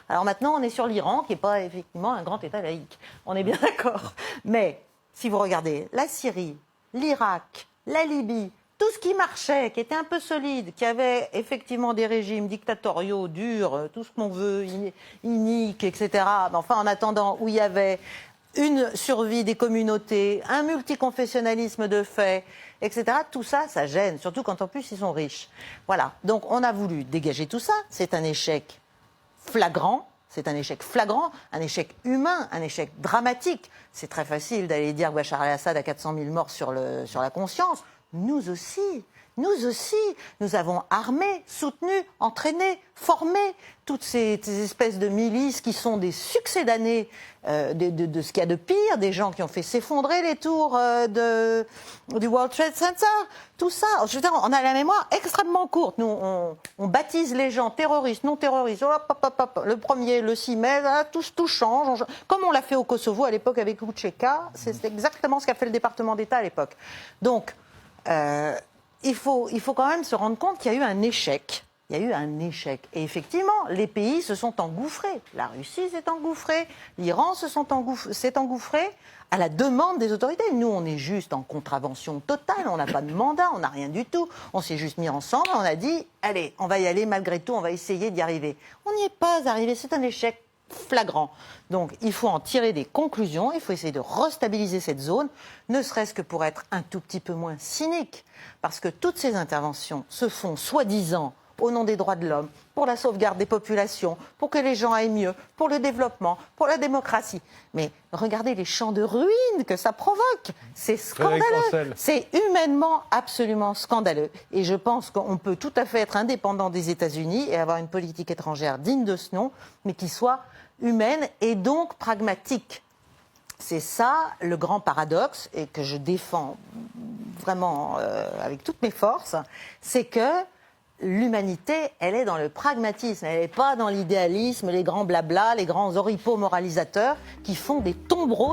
Alors maintenant, on est sur l'Iran, qui n'est pas effectivement un grand État laïque. On est bien d'accord. Mais si vous regardez la Syrie, l'Irak, la Libye, tout ce qui marchait, qui était un peu solide, qui avait effectivement des régimes dictatoriaux, durs, tout ce qu'on veut, iniques, etc. Mais enfin, en attendant, où il y avait une survie des communautés, un multiconfessionnalisme de fait, etc. Tout ça, ça gêne, surtout quand en plus ils sont riches. Voilà. Donc on a voulu dégager tout ça. C'est un échec flagrant. C'est un échec flagrant, un échec humain, un échec dramatique. C'est très facile d'aller dire que Bachar el-Assad a 400 000 morts sur la conscience. Nous aussi, nous avons armé, soutenu, entraîné, formé toutes ces espèces de milices qui sont des succès d'années de ce qu'il y a de pire, des gens qui ont fait s'effondrer les tours du World Trade Center. Tout ça, je veux dire, on a la mémoire extrêmement courte. Nous, on baptise les gens terroristes, non terroristes. Hop, hop, hop, le 1er, le 6 mai, là, tout change. Comme on l'a fait au Kosovo à l'époque avec Vučića, c'est exactement ce qu'a fait le département d'État à l'époque. Donc, il faut quand même se rendre compte qu'il y a eu un échec. Il y a eu un échec. Et effectivement, les pays se sont engouffrés. La Russie s'est engouffrée, l'Iran s'est engouffré à la demande des autorités. Nous, on est juste en contravention totale, on n'a pas de mandat, on n'a rien du tout. On s'est juste mis ensemble, on a dit, allez, on va y aller malgré tout, on va essayer d'y arriver. On n'y est pas arrivé, c'est un échec flagrant. Donc, il faut en tirer des conclusions, il faut essayer de restabiliser cette zone, ne serait-ce que pour être un tout petit peu moins cynique. Parce que toutes ces interventions se font soi-disant au nom des droits de l'homme, pour la sauvegarde des populations, pour que les gens aillent mieux, pour le développement, pour la démocratie. Mais regardez les champs de ruines que ça provoque. C'est scandaleux. C'est humainement absolument scandaleux. Et je pense qu'on peut tout à fait être indépendant des États-Unis et avoir une politique étrangère digne de ce nom, mais qui soit humaine et donc pragmatique. C'est ça le grand paradoxe et que je défends vraiment avec toutes mes forces, c'est que l'humanité, elle est dans le pragmatisme, elle n'est pas dans l'idéalisme, les grands blablas, les grands oripeaux moralisateurs qui font des tombereaux.